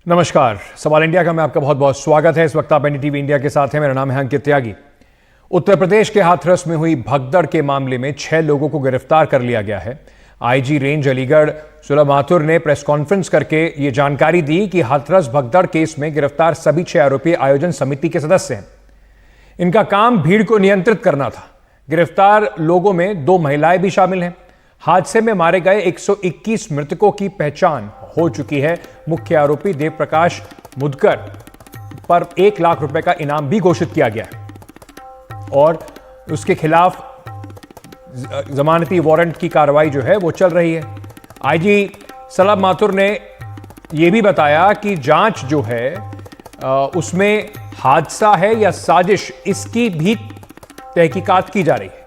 नमस्कार, सवाल इंडिया का मैं आपका बहुत बहुत स्वागत है। इस वक्त आप एनडीटीवी इंडिया के साथ हैं। मेरा नाम है अंकित त्यागी। उत्तर प्रदेश के हाथरस में हुई भगदड़ के मामले में 6 लोगों को गिरफ्तार कर लिया गया है। आईजी रेंज अलीगढ़ सुलभ माथुर ने प्रेस कॉन्फ्रेंस करके ये जानकारी दी कि हाथरस भगदड़ केस में गिरफ्तार सभी 6 आरोपी आयोजन समिति के सदस्य हैं। इनका काम भीड़ को नियंत्रित करना था। गिरफ्तार लोगों में 2 महिलाएं भी शामिल हैं। हादसे में मारे गए 121 मृतकों की पहचान हो चुकी है। मुख्य आरोपी देव प्रकाश मुदकर पर 1 लाख रुपए का इनाम भी घोषित किया गया है और उसके खिलाफ जमानती वारंट की कार्रवाई जो है वो चल रही है। आईजी सुलभ माथुर ने यह भी बताया कि जांच जो है उसमें हादसा है या साजिश, इसकी भी तहकीकात की जा रही है।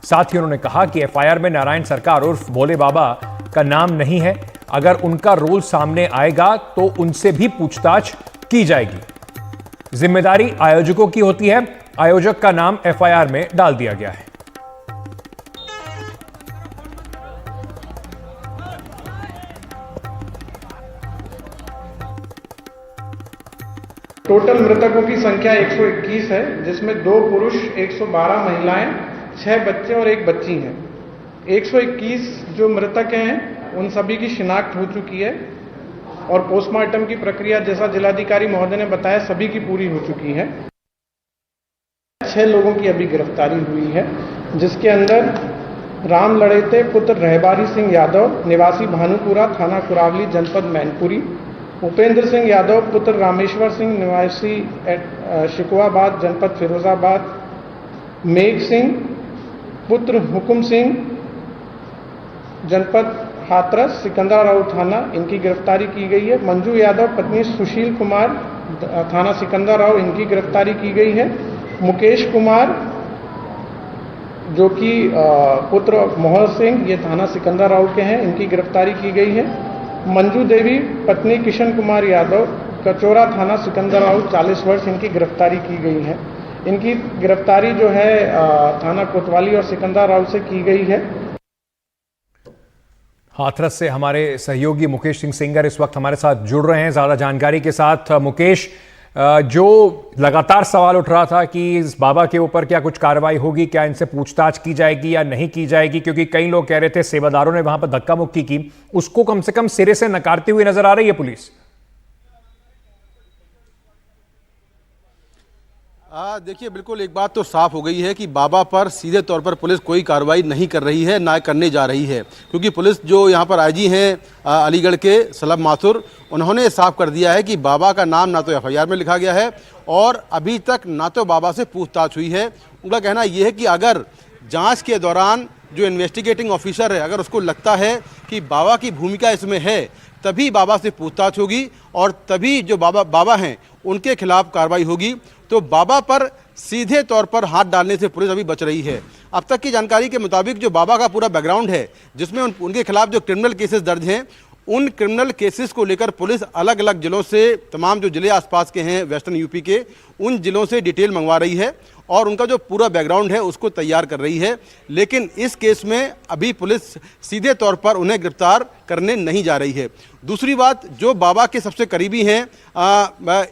साथ ही उन्होंने कहा कि एफआईआर में नारायण सरकार उर्फ भोले बाबा का नाम नहीं है। अगर उनका रोल सामने आएगा तो उनसे भी पूछताछ की जाएगी। जिम्मेदारी आयोजकों की होती है। आयोजक का नाम एफआईआर में डाल दिया गया है। टोटल मृतकों की संख्या 121 है, जिसमें 2 पुरुष, 112 महिलाएं, 6 बच्चे और 1 बच्ची हैं। 121 जो मृतक हैं उन सभी की शिनाख्त हो चुकी है और पोस्टमार्टम की प्रक्रिया, जैसा जिलाधिकारी महोदय ने बताया, सभी की पूरी हो चुकी है। 6 लोगों की अभी गिरफ्तारी हुई है, जिसके अंदर राम लड़ेते पुत्र रहबारी सिंह यादव निवासी भानुपुरा, थाना कुरावली, जनपद मैनपुरी, उपेंद्र सिंह यादव पुत्र रामेश्वर सिंह निवासी शिकवाबाद, जनपद फिरोजाबाद, मेघ सिंह पुत्र हुकुम सिंह, जनपद हाथरस, सिकंदराबाद थाना, इनकी गिरफ्तारी की गई है। मंजू यादव पत्नी सुशील कुमार, थाना सिकंदराबाद, इनकी गिरफ्तारी की गई है। मुकेश कुमार जो कि पुत्र मोहन सिंह, ये थाना सिकंदराबाद के हैं, इनकी गिरफ्तारी की गई है। मंजू देवी पत्नी किशन कुमार यादव, कचौरा, थाना सिकंदराबाद, 40 वर्ष, इनकी गिरफ्तारी की गई है। इनकी गिरफ्तारी जो है थाना कोतवाली और सिकंदराबाद से की गई है। हाथरस से हमारे सहयोगी मुकेश सिंह सेंगर इस वक्त हमारे साथ जुड़ रहे हैं ज्यादा जानकारी के साथ। मुकेश, जो लगातार सवाल उठ रहा था कि इस बाबा के ऊपर क्या कुछ कार्रवाई होगी, क्या इनसे पूछताछ की जाएगी या नहीं की जाएगी, क्योंकि कई लोग कह रहे थे सेवादारों ने वहां पर धक्का मुक्की की, उसको कम से कम सिरे से नकारती हुई नजर आ रही है पुलिस। देखिए, बिल्कुल एक बात तो साफ हो गई है कि बाबा पर सीधे तौर पर पुलिस कोई कार्रवाई नहीं कर रही है, ना करने जा रही है, क्योंकि पुलिस जो यहाँ पर आईजी हैं अलीगढ़ के सुलभ माथुर, उन्होंने साफ कर दिया है कि बाबा का नाम ना तो एफआईआर में लिखा गया है और अभी तक ना तो बाबा से पूछताछ हुई है। उनका कहना यह है कि अगर जाँच के दौरान जो इन्वेस्टिगेटिंग ऑफिसर है, अगर उसको लगता है कि बाबा की भूमिका इसमें है, तभी बाबा से पूछताछ होगी और तभी जो बाबा हैं उनके खिलाफ कार्रवाई होगी। तो बाबा पर सीधे तौर पर हाथ डालने से पुलिस अभी बच रही है। अब तक की जानकारी के मुताबिक जो बाबा का पूरा बैकग्राउंड है, जिसमें उनके खिलाफ जो क्रिमिनल केसेस दर्ज हैं, उन क्रिमिनल केसेस को लेकर पुलिस अलग अलग जिलों से, तमाम जो जिले आसपास के हैं वेस्टर्न यूपी के, उन जिलों से डिटेल मंगवा रही है और उनका जो पूरा बैकग्राउंड है उसको तैयार कर रही है। लेकिन इस केस में अभी पुलिस सीधे तौर पर उन्हें गिरफ्तार करने नहीं जा रही है। दूसरी बात, जो बाबा के सबसे करीबी हैं,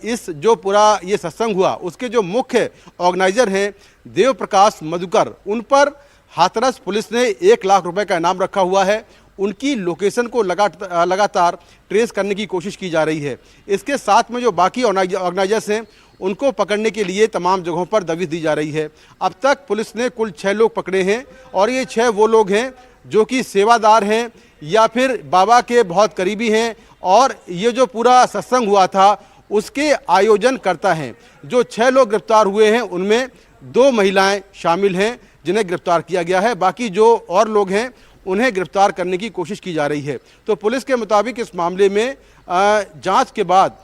इस जो पूरा ये सत्संग हुआ उसके जो मुख्य ऑर्गेनाइजर हैं देव प्रकाश मुदकर, उन पर हाथरस पुलिस ने 1 लाख रुपए का इनाम रखा हुआ है। उनकी लोकेशन को लगातार ट्रेस करने की कोशिश की जा रही है। इसके साथ में जो बाकी ऑर्गेनाइजर्स हैं उनको पकड़ने के लिए तमाम जगहों पर दबिश दी जा रही है। अब तक पुलिस ने कुल 6 लोग पकड़े हैं और ये 6 वो लोग हैं जो कि सेवादार हैं या फिर बाबा के बहुत करीबी हैं और ये जो पूरा सत्संग हुआ था उसके आयोजन करता हैं। जो 6 लोग गिरफ्तार हुए हैं उनमें 2 महिलाएं शामिल हैं जिन्हें गिरफ्तार किया गया है। बाकी जो और लोग हैं उन्हें गिरफ्तार करने की कोशिश की जा रही है। तो पुलिस के मुताबिक इस मामले में जांच के बाद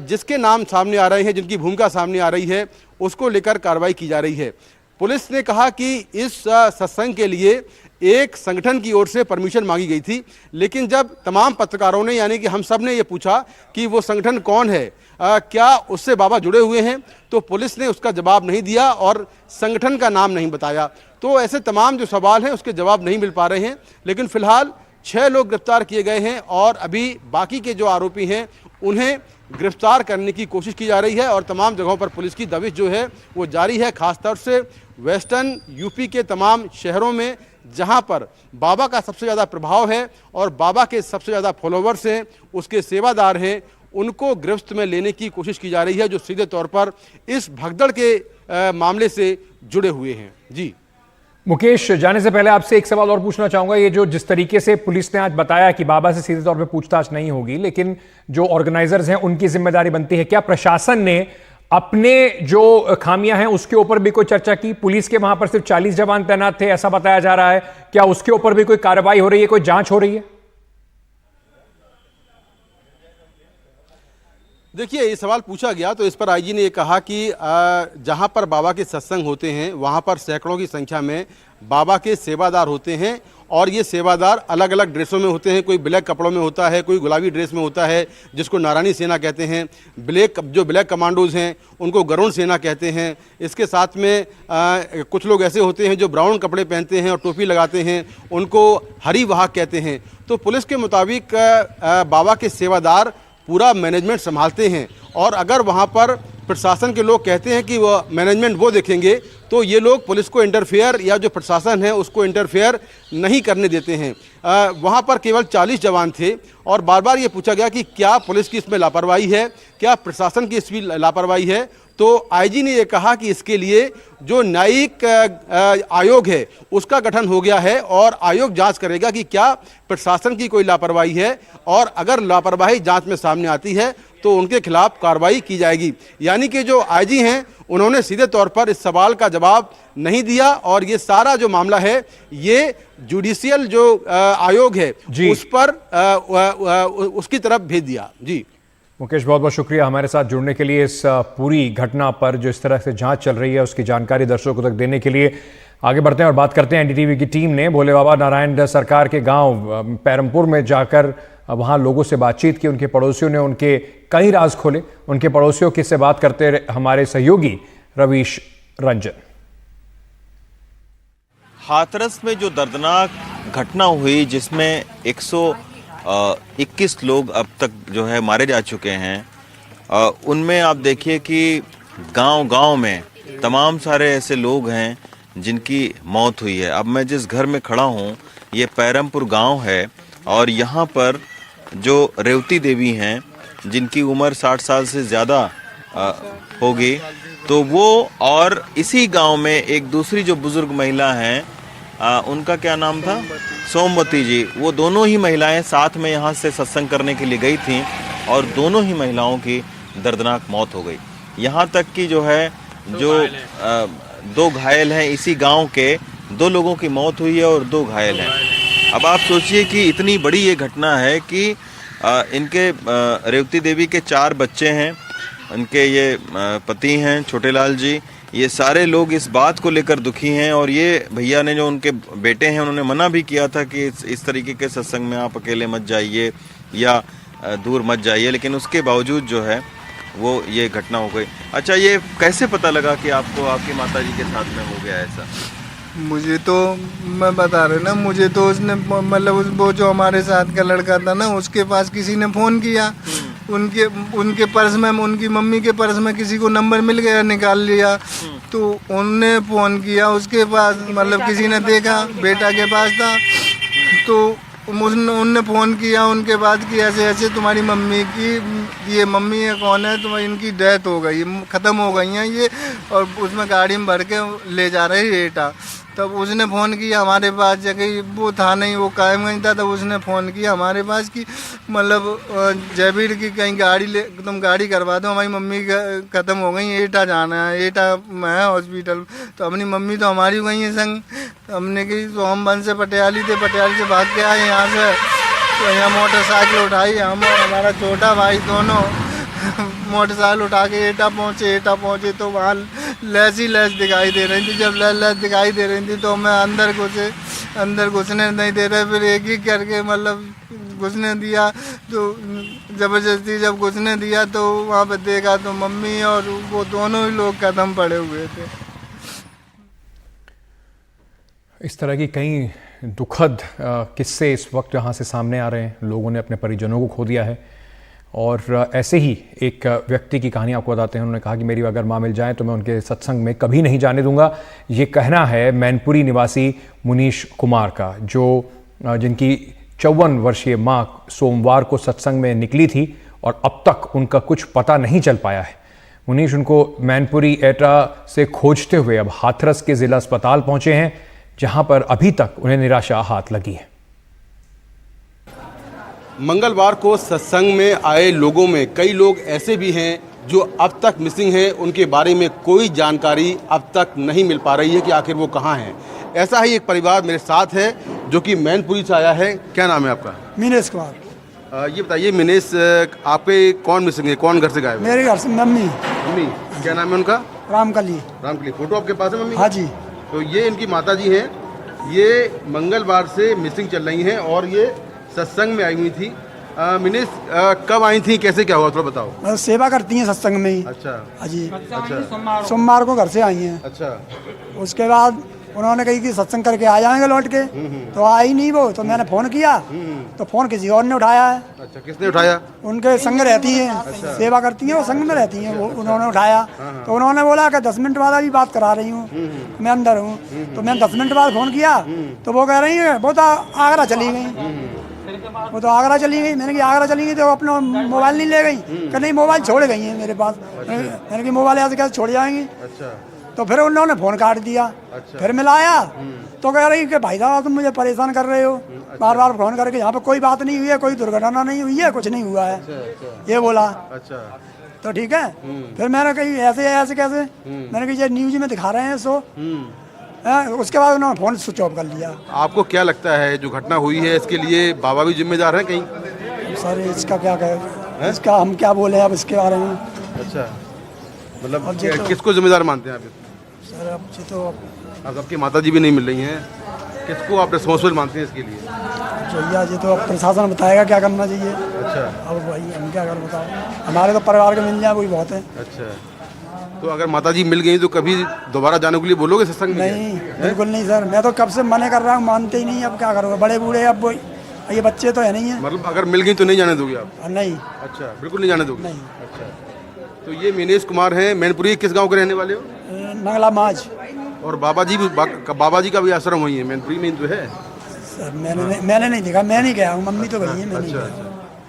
जिसके नाम सामने आ रहे हैं, जिनकी भूमिका सामने आ रही है, उसको लेकर कार्रवाई की जा रही है। पुलिस ने कहा कि इस सत्संग के लिए एक संगठन की ओर से परमिशन मांगी गई थी, लेकिन जब तमाम पत्रकारों ने, यानी कि हम सब ने ये पूछा कि वो संगठन कौन है, क्या उससे बाबा जुड़े हुए हैं, तो पुलिस ने उसका जवाब नहीं दिया और संगठन का नाम नहीं बताया। तो ऐसे तमाम जो सवाल हैं उसके जवाब नहीं मिल पा रहे हैं। लेकिन फिलहाल 6 लोग गिरफ्तार किए गए हैं और अभी बाकी के जो आरोपी हैं उन्हें गिरफ्तार करने की कोशिश की जा रही है और तमाम जगहों पर पुलिस की दबिश जो है वो जारी है। खासतौर से वेस्टर्न यूपी के तमाम शहरों में जहां पर बाबा का सबसे ज़्यादा प्रभाव है और बाबा के सबसे ज़्यादा फॉलोवर्स हैं, उसके सेवादार हैं, उनको गिरफ्त में लेने की कोशिश की जा रही है, जो सीधे तौर पर इस भगदड़ के मामले से जुड़े हुए हैं। जी मुकेश, जाने से पहले आपसे एक सवाल और पूछना चाहूंगा। ये जो जिस तरीके से पुलिस ने आज बताया कि बाबा से सीधे तौर पे पूछताछ नहीं होगी, लेकिन जो ऑर्गेनाइजर्स हैं उनकी जिम्मेदारी बनती है, क्या प्रशासन ने अपने जो खामियां हैं उसके ऊपर भी कोई चर्चा की? पुलिस के वहां पर सिर्फ 40 जवान तैनात थे ऐसा बताया जा रहा है, क्या उसके ऊपर भी कोई कार्रवाई हो रही है, कोई जांच हो रही है? देखिए, ये सवाल पूछा गया तो इस पर आईजी ने ये कहा कि जहां पर बाबा के सत्संग होते हैं वहां पर सैकड़ों की संख्या में बाबा के सेवादार होते हैं और ये सेवादार अलग अलग ड्रेसों में होते हैं। कोई ब्लैक कपड़ों में होता है, कोई गुलाबी ड्रेस में होता है जिसको नारायणी सेना कहते हैं, जो ब्लैक कमांडोज हैं उनको गरुड़ सेना कहते हैं। इसके साथ में कुछ लोग ऐसे होते हैं जो ब्राउन कपड़े पहनते हैं और टोपी लगाते हैं, उनको हरी वाहक कहते हैं। तो पुलिस के मुताबिक बाबा के सेवादार पूरा मैनेजमेंट संभालते हैं और अगर वहाँ पर प्रशासन के लोग कहते हैं कि वो मैनेजमेंट वो देखेंगे तो ये लोग पुलिस को इंटरफेयर या जो प्रशासन है उसको इंटरफेयर नहीं करने देते हैं। वहाँ पर केवल 40 जवान थे और बार बार ये पूछा गया कि क्या पुलिस की इसमें लापरवाही है, क्या प्रशासन की इसमें लापरवाही है। तो आईजी ने ये कहा कि इसके लिए जो न्यायिक आयोग है उसका गठन हो गया है और आयोग जांच करेगा कि क्या प्रशासन की कोई लापरवाही है और अगर लापरवाही जांच में सामने आती है तो उनके खिलाफ कार्रवाई की जाएगी। यानी कि जो आईजी हैं उन्होंने सीधे तौर पर इस सवाल का जवाब नहीं दिया और ये सारा जो मामला है ये जुडिशियल जो आयोग है उस पर उसकी तरफ भेज दिया। जी मुकेश, बहुत बहुत शुक्रिया हमारे साथ जुड़ने के लिए। इस पूरी घटना पर जो इस तरह से जांच चल रही है उसकी जानकारी दर्शकों तक देने के लिए आगे बढ़ते हैं और बात करते हैं। एनडीटीवी की टीम ने भोले बाबा नारायण सरकार के गांव पैरमपुर में जाकर वहां लोगों से बातचीत की। उनके पड़ोसियों ने उनके कई राज खोले। उनके पड़ोसियों की से बात करते हमारे सहयोगी रवीश रंजन। हाथरस में जो दर्दनाक घटना हुई जिसमें 121 लोग अब तक जो है मारे जा चुके हैं, उनमें आप देखिए कि गांव-गांव में तमाम सारे ऐसे लोग हैं जिनकी मौत हुई है। अब मैं जिस घर में खड़ा हूं ये पैरमपुर गांव है और यहाँ पर जो रेवती देवी हैं जिनकी उम्र 60 साल से ज़्यादा होगी, तो वो और इसी गांव में एक दूसरी जो बुजुर्ग महिला हैं उनका क्या नाम था, सोमवती जी, वो दोनों ही महिलाएं साथ में यहाँ से सत्संग करने के लिए गई थीं और दोनों ही महिलाओं की दर्दनाक मौत हो गई। यहाँ तक कि जो है जो 2 घायल हैं, इसी गांव के 2 लोगों की मौत हुई है और 2 घायल हैं। अब आप सोचिए कि इतनी बड़ी ये घटना है कि इनके रेवती देवी के 4 बच्चे हैं, उनके ये पति हैं छोटेलाल जी, ये सारे लोग इस बात को लेकर दुखी हैं और ये भैया ने जो उनके बेटे हैं उन्होंने मना भी किया था कि इस तरीके के सत्संग में आप अकेले मत जाइए या दूर मत जाइए, लेकिन उसके बावजूद जो है वो ये घटना हो गई। अच्छा, ये कैसे पता लगा कि आपको आपकी माता जी के साथ में हो गया ऐसा? मुझे तो मैं बता रहा ना, मुझे तो उसने मतलब वो जो हमारे साथ का लड़का था ना उसके पास किसी ने फ़ोन किया, उनके पर्स में, उनकी मम्मी के पर्स में किसी को नंबर मिल गया, निकाल लिया, तो उनने फ़ोन किया उसके पास, मतलब किसी ने देखा बेटा के पास था तो उनने फ़ोन किया उनके बाद कि ऐसे ऐसे तुम्हारी मम्मी की, ये मम्मी है कौन है, तुम्हारी इनकी डेथ हो गई, ख़त्म हो गई हैं ये, और उसमें गाड़ी में भर के ले जा रहे रेटा। तब उसने फ़ोन किया हमारे पास, जगह वो था नहीं, वो कायमगंज था, तब उसने फ़ोन किया हमारे पास कि मतलब जयवीर की कहीं गाड़ी ले, तुम गाड़ी करवा दो, हमारी मम्मी ख़त्म हो गई, एटा जाना है, एटा में है हॉस्पिटल। तो अपनी मम्मी तो हमारी गई है संग, हमने की तो हम बन से पटियाली थे, पटियाली से भाग के आए यहाँ से, तो यहाँ मोटरसाइकिल उठाई हम और हमारा छोटा भाई दोनों मोटरसाइकिल उठा के एटा पहुँचे तो वहाँ लैस ही लैस दिखाई दे रही थी। जब लैस दिखाई दे रही थी तो मैं अंदर घुसने नहीं दे रहे, फिर एक ही करके मतलब घुसने दिया, तो ज़बरदस्ती जब घुसने दिया तो वहाँ पे देखा तो मम्मी और वो दोनों ही लोग कदम पड़े हुए थे। इस तरह की कई दुखद किस्से इस वक्त यहाँ से सामने आ रहे हैं। लोगों ने अपने परिजनों को खो दिया है और ऐसे ही एक व्यक्ति की कहानी आपको बताते हैं। उन्होंने कहा कि मेरी अगर माँ मिल जाए तो मैं उनके सत्संग में कभी नहीं जाने दूंगा। ये कहना है मैनपुरी निवासी मुनीश कुमार का, जो जिनकी 54 वर्षीय माँ सोमवार को सत्संग में निकली थी और अब तक उनका कुछ पता नहीं चल पाया है। मुनीश उनको मैनपुरी एटा से खोजते हुए अब हाथरस के जिला अस्पताल पहुंचे हैं, जहां पर अभी तक उन्हें निराशा हाथ लगी है। मंगलवार को सत्संग में आए लोगों में कई लोग ऐसे भी हैं जो अब तक मिसिंग हैं, उनके बारे में कोई जानकारी अब तक नहीं मिल पा रही है कि आखिर वो कहाँ हैं। ऐसा ही एक परिवार मेरे साथ है जो कि मैनपुरी से आया है। क्या नाम है आपका? मीनेश कुमार। ये बताइए मिनेश, आपके कौन मिसिंग है, कौन घर से गायब है? मेरे घर से मम्मी। मम्मी, क्या नाम है उनका? रामकली। रामकली। फोटो आपके पास है मम्मी? हाँ जी। तो ये इनकी माता जी हैं, ये मंगलवार से मिसिंग चल रही हैं और ये सत्संग में आई हुई थी। मिनेश, कब आई थी, कैसे क्या हुआ, थोड़ा बताओ। मतलब सेवा करती हैं सत्संग में ही। अच्छा। हाँ जी। अच्छा। सोमवार को घर से आई हैं। अच्छा। उसके बाद उन्होंने कही कि सत्संग करके आ जाएंगे लौट के, तो आई नहीं वो। तो मैंने फ़ोन किया तो फ़ोन किसी और ने उठाया है। अच्छा, किसने उठाया? उनके संग रहती हैं, सेवा करती हैं, वो संग में रहती हैं, वो उन्होंने उठाया। तो उन्होंने बोला कि 10 मिनट बाद अभी बात करा रही हूँ, मैं अंदर हूँ। तो मैंने 10 मिनट बाद फ़ोन किया तो वो कह रही है वो तो आगरा चली गई। वो तो आगरा चली गई। मैंने कहा आगरा चली गई तो अपना मोबाइल नहीं ले गई? कि नहीं, मोबाइल छोड़ गई है मेरे पास। मैंने कहा मोबाइल यहाँ से कैसे छोड़ जाएंगी? अच्छा। तो फिर उन्होंने फ़ोन काट दिया। अच्छा। फिर मिलाया तो कह रही कि भाई साहब तुम मुझे परेशान कर रहे हो, बार बार फ़ोन करके। यहाँ पे कोई बात नहीं हुई है, कोई दुर्घटना नहीं हुई है, कुछ नहीं हुआ है। अच्छा। ये बोला। अच्छा। तो ठीक है। फिर मैंने कही ऐसे कैसे? मैंने कहा ये न्यूज़ में दिखा रहे हैं सो। उसके बाद उन्होंने फ़ोन स्विच ऑफ कर लिया। आपको क्या लगता है जो घटना हुई है इसके लिए बाबा भी जिम्मेदार हैं कहीं? सर इसका क्या कहें, इसका हम क्या बोले अब इसके बारे में। अच्छा, मतलब अब ये तो- किसको जिम्मेदार मानते हैं आप? सर अब जी तो अब आपकी माता जी भी नहीं मिल रही हैं, किसको आप रिस्पॉन्सिबल मानते हैं इसके लिए? भैया जी तो अब प्रशासन बताएगा क्या करना चाहिए। अच्छा। अब भाई हम क्या कर बताओ, हमारे तो परिवार के मिल जाए वही बहुत है। अच्छा, तो अगर माता जी मिल गई तो कभी दोबारा जाने के लिए बोलोगे सत्संग में? नहीं, बिल्कुल नहीं सर, मैं तो कब से मना कर रहा हूँ, मानते ही नहीं। अब क्या करोगे, बड़े बूढ़े, अब वो ये बच्चे तो है नहीं है। मतलब अगर मिल गई तो नहीं जाने दोगे आप? नहीं। अच्छा, बिल्कुल नहीं जाने दोगे? नहीं। अच्छा, तो ये मिनेश कुमार हैं, मैनपुरी किस गांव के रहने वाले हो? नगला माज। और बाबा जी का भी आश्रम वही है, मैनपुरी में ही तो है? सर मैंने नहीं देखा, मैं नहीं गया हूँ, मम्मी तो गई है, मैं नहीं अच्छा, गया।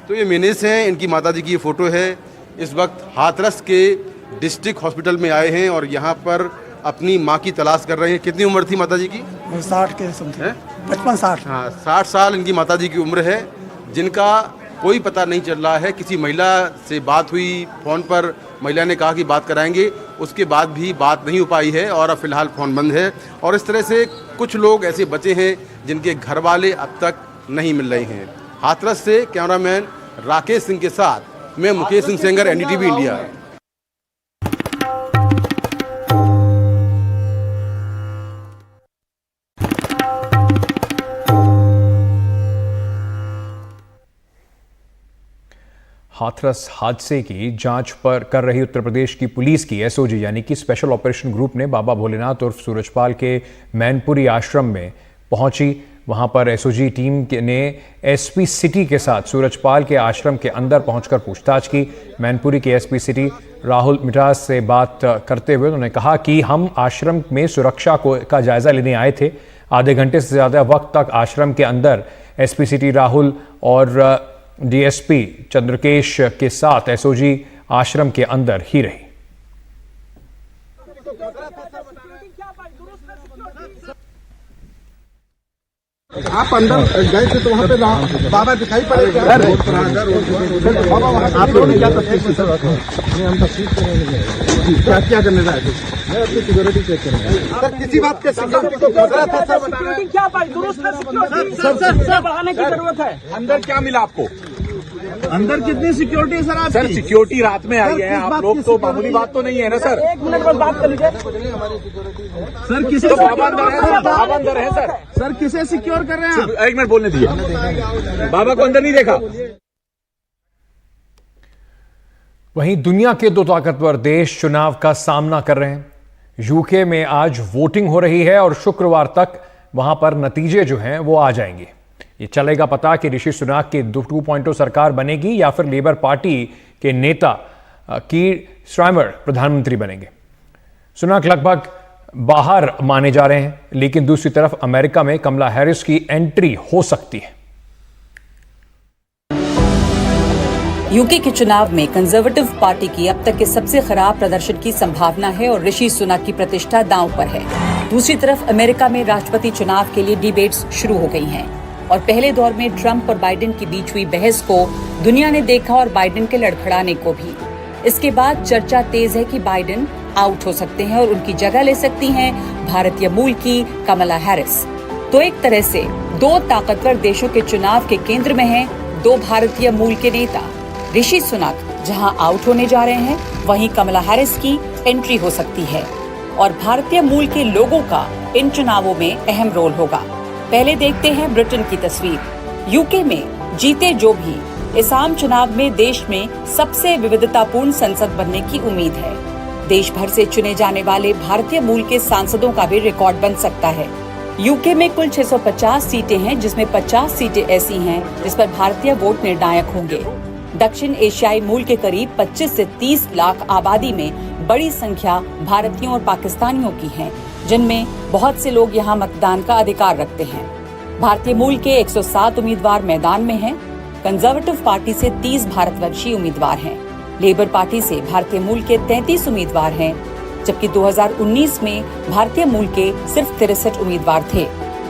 तो ये मिनेश हैं, इनकी माता जी की ये फोटो है। इस वक्त हाथरस के डिस्ट्रिक्ट हॉस्पिटल में आए हैं और यहाँ पर अपनी माँ की तलाश कर रहे हैं। कितनी उम्र थी माता जी की? 60 के समथिंग, हैं? 55-60। हाँ, 60 साल इनकी माता जी की उम्र है, जिनका कोई पता नहीं चल रहा है। किसी महिला से बात हुई फ़ोन पर, महिला ने कहा कि बात कराएंगे, उसके बाद भी बात नहीं हो पाई है और अब फिलहाल फ़ोन बंद है। और इस तरह से कुछ लोग ऐसे बचे हैं जिनके घर वाले अब तक नहीं मिल रहे हैं। हाथरस से कैमरामैन राकेश सिंह के साथ मैं मुकेश सिंह सेंगर, NDTV इंडिया। हाथरस हादसे की जांच पर कर रही उत्तर प्रदेश की पुलिस की SOG यानी कि स्पेशल ऑपरेशन ग्रुप ने बाबा भोलेनाथ उर्फ सूरजपाल के मैनपुरी आश्रम में पहुंची। वहां पर SOG टीम ने SP सिटी के साथ सूरजपाल के आश्रम के अंदर पहुंचकर पूछताछ की। मैनपुरी के SP सिटी राहुल मिठास से बात करते हुए उन्होंने कहा कि हम आश्रम में सुरक्षा का जायजा लेने आए थे। आधे घंटे से ज़्यादा वक्त तक आश्रम के अंदर SP सिटी राहुल और DSP चंद्रकेश के साथ SOG आश्रम के अंदर ही रही। आप अंदर गए थे तो वहाँ पे बाबा दिखाई पड़े क्या? आप लोगों ने क्या तस्वीर की? हम तस्वीर क्या करने जाए थे? मैं अपनी सिक्योरिटी चेक करने। सर किसी बात के सिक्योरिटी को खतरा था सर? क्या सर बढ़ाने की जरूरत है? अंदर क्या मिला आपको? अंदर कितनी सिक्योरिटी है सर आपकी? सर सिक्योरिटी रात में आई है, आप लोग तो मामूली बात तो नहीं है ना सर? 1 मिनट बस बात कर लीजिए। सर किसे तो बाबा अंदर है सर? सर किसे सिक्योर कर रहे हैं आप? 1 मिनट बोलने दीजिए। बाबा को अंदर नहीं देखा। वहीं दुनिया के 2 ताकतवर देश चुनाव का सामना कर रहे हैं। UK में आज वोटिंग हो रही है और शुक्रवार तक वहां पर नतीजे जो हैं वो आ जाएंगे। ये चलेगा पता कि ऋषि सुनाक की 2.0 सरकार बनेगी या फिर लेबर पार्टी के नेता कीर स्टारमर प्रधानमंत्री बनेंगे। सुनाक लगभग बाहर माने जा रहे हैं, लेकिन दूसरी तरफ अमेरिका में कमला हैरिस की एंट्री हो सकती है। यूके के चुनाव में कंजर्वेटिव पार्टी की अब तक के सबसे खराब प्रदर्शन की संभावना है और ऋषि सुनाक की प्रतिष्ठा दांव पर है। दूसरी तरफ अमेरिका में राष्ट्रपति चुनाव के लिए डिबेट्स शुरू हो गई हैं और पहले दौर में ट्रंप और बाइडेन के बीच हुई बहस को दुनिया ने देखा और बाइडेन के लड़खड़ाने को भी। इसके बाद चर्चा तेज है कि बाइडेन आउट हो सकते हैं और उनकी जगह ले सकती हैं भारतीय मूल की कमला हैरिस। तो एक तरह से दो ताकतवर देशों के चुनाव के केंद्र में हैं दो भारतीय मूल के नेता। ऋषि सुनाक जहां आउट होने जा रहे हैं, वहीं कमला हैरिस की एंट्री हो सकती है और भारतीय मूल के लोगों का इन चुनावों में अहम रोल होगा। पहले देखते हैं ब्रिटेन की तस्वीर। यूके में जीते जो भी, इस आम चुनाव में देश में सबसे विविधतापूर्ण संसद बनने की उम्मीद है। देश भर से चुने जाने वाले भारतीय मूल के सांसदों का भी रिकॉर्ड बन सकता है। यूके में कुल 650 सीटें हैं, जिसमें 50 सीटें ऐसी हैं जिस पर भारतीय वोट निर्णायक होंगे। दक्षिण एशियाई मूल के करीब 25 से 30 लाख आबादी में बड़ी संख्या भारतीयों और पाकिस्तानियों की है, जिनमें बहुत से लोग यहाँ मतदान का अधिकार रखते हैं। भारतीय मूल के 107 उम्मीदवार मैदान में हैं। कंजर्वेटिव पार्टी से 30 भारतवंशी उम्मीदवार हैं। लेबर पार्टी से भारतीय मूल के 33 उम्मीदवार हैं, जबकि 2019 में भारतीय मूल के सिर्फ 63 उम्मीदवार थे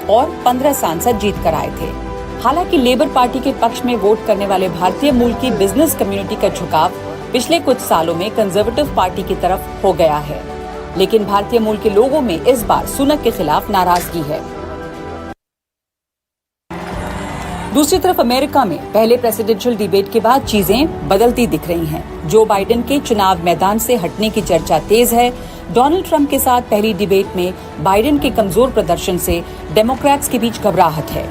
और 15 सांसद जीत कर आए थे। हालांकि लेबर पार्टी के पक्ष में वोट करने वाले भारतीय मूल की बिजनेस कम्युनिटी का झुकाव पिछले कुछ सालों में कंजर्वेटिव पार्टी की तरफ हो गया है, लेकिन भारतीय मूल के लोगों में इस बार सुनक के खिलाफ नाराजगी है। दूसरी तरफ अमेरिका में पहले प्रेसिडेंशियल डिबेट के बाद चीजें बदलती दिख रही हैं। जो बाइडेन के चुनाव मैदान से हटने की चर्चा तेज है। डोनाल्ड ट्रंप के साथ पहली डिबेट में बाइडेन के कमजोर प्रदर्शन से डेमोक्रेट्स के बीच घबराहट है।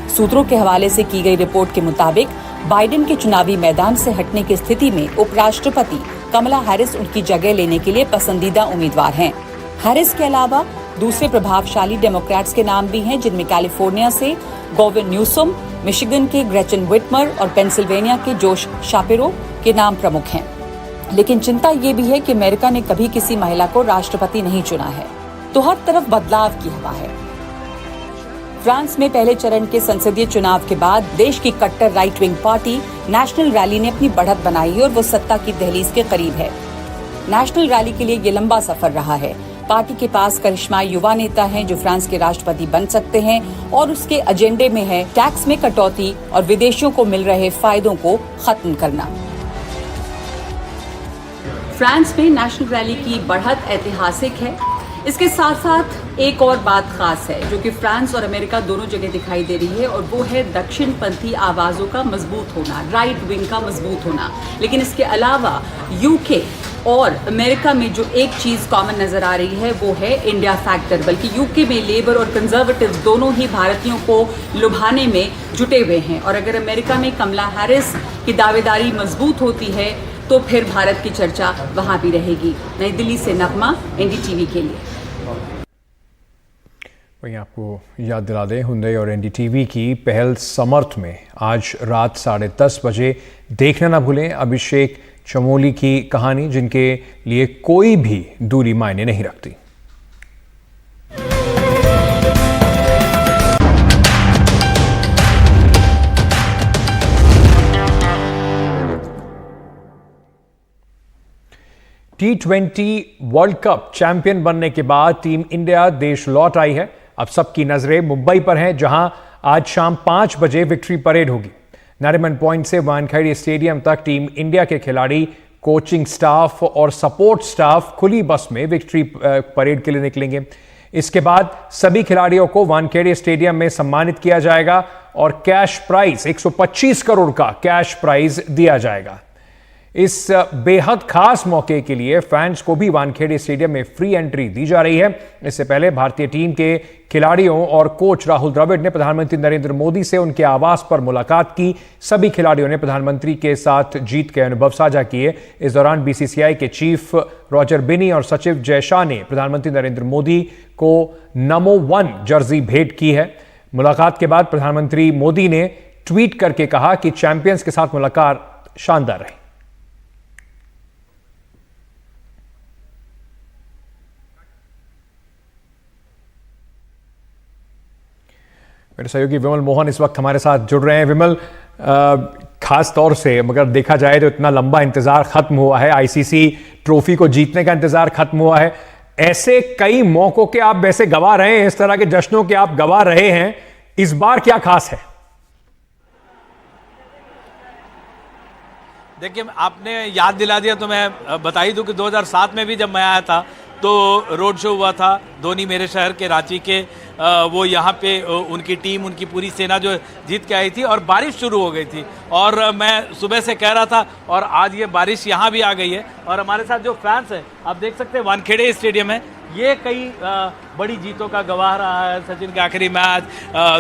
सूत्रों के हवाले से की गई रिपोर्ट के मुताबिक बाइडेन के चुनावी मैदान से हटने की स्थिति में उपराष्ट्रपति कमला हैरिस उनकी जगह लेने के लिए पसंदीदा उम्मीदवार हैं। हैरिस के अलावा दूसरे प्रभावशाली डेमोक्रेट्स के नाम भी हैं, जिनमें कैलिफोर्निया से गॉविन न्यूसम, मिशिगन के ग्रेचन विटमर और पेंसिल्वेनिया के जोश शापिरो के नाम प्रमुख हैं। लेकिन चिंता ये भी है कि अमेरिका ने कभी किसी महिला को राष्ट्रपति नहीं चुना है, तो हर तरफ बदलाव की हवा है। फ्रांस में पहले चरण के संसदीय चुनाव के बाद देश की कट्टर right wing party national rally ने अपनी बढ़त बनाई और वो सत्ता की दहलीज के करीब है। नेशनल रैली के लिए ये लंबा सफर रहा है। पार्टी के पास करिश्माई युवा नेता हैं जो फ्रांस के राष्ट्रपति बन सकते हैं और उसके एजेंडे में है टैक्स में कटौती और विदेशियों को मिल रहे फायदों को खत्म करना। फ्रांस में नेशनल रैली की बढ़त ऐतिहासिक है। इसके साथ साथ एक और बात खास है जो कि फ्रांस और अमेरिका दोनों जगह दिखाई दे रही है, और वो है दक्षिणपंथी आवाजों का मजबूत होना, राइट विंग का मजबूत होना। लेकिन इसके अलावा यूके और अमेरिका में जो एक चीज कॉमन नजर आ रही है वो है इंडिया फैक्टर। बल्कि यूके में लेबर और कंजर्वेटिव दोनों ही भारतीयों को लुभाने में जुटे हुए हैं, और अगर अमेरिका में कमला हैरिस की दावेदारी मजबूत होती है तो फिर भारत की चर्चा वहां भी रहेगी। नई दिल्ली से नगमा, एनडीटीवी के लिए। वहीं आपको याद दिला दें, हुंडई और एनडीटीवी की पहल समर्थ में आज रात 10:30 बजे देखना ना भूलें अभिषेक चमोली की कहानी, जिनके लिए कोई भी दूरी मायने नहीं रखती। T20 वर्ल्ड कप चैंपियन बनने के बाद टीम इंडिया देश लौट आई है। अब सबकी नजरें मुंबई पर हैं, जहां आज शाम 5 बजे विक्ट्री परेड होगी। नरीमन पॉइंट से वानखेड़े स्टेडियम तक टीम इंडिया के खिलाड़ी, कोचिंग स्टाफ और सपोर्ट स्टाफ खुली बस में विक्ट्री परेड के लिए निकलेंगे। इसके बाद सभी खिलाड़ियों को वानखेड़े स्टेडियम में सम्मानित किया जाएगा और कैश प्राइज 125 करोड़ का कैश प्राइज दिया जाएगा। इस बेहद खास मौके के लिए फैंस को भी वानखेड़े स्टेडियम में फ्री एंट्री दी जा रही है। इससे पहले भारतीय टीम के खिलाड़ियों और कोच राहुल द्रविड़ ने प्रधानमंत्री नरेंद्र मोदी से उनके आवास पर मुलाकात की। सभी खिलाड़ियों ने प्रधानमंत्री के साथ जीत के अनुभव साझा किए। इस दौरान बीसीसीआई के चीफ रॉजर बिनी और सचिव जय शाह ने प्रधानमंत्री नरेंद्र मोदी को नमो 1 जर्सी भेंट की है। मुलाकात के बाद प्रधानमंत्री मोदी ने ट्वीट करके कहा कि चैंपियंस के साथ मुलाकात शानदार रही। मेरे सहयोगी विमल मोहन इस वक्त हमारे साथ जुड़ रहे हैं। विमल, खास तौर से मगर देखा जाए तो इतना लंबा इंतजार खत्म हुआ है, आईसीसी ट्रॉफी को जीतने का इंतजार खत्म हुआ है, ऐसे कई मौकों के आप वैसे गवा रहे हैं, इस तरह के जश्नों के आप गवा रहे हैं, इस बार क्या खास है? देखिए, आपने याद दिला दिया तो मैं बता ही दूं कि 2007 में भी जब मैं आया था तो रोड शो हुआ था धोनी मेरे शहर के रांची के, वो यहाँ पे उनकी टीम, उनकी पूरी सेना जो जीत के आई थी और बारिश शुरू हो गई थी और मैं सुबह से कह रहा था और आज ये बारिश यहाँ भी आ गई है। और हमारे साथ जो फैंस हैं आप देख सकते हैं, वानखेड़े स्टेडियम है, ये कई बड़ी जीतों का गवाह रहा है। सचिन का आखिरी मैच,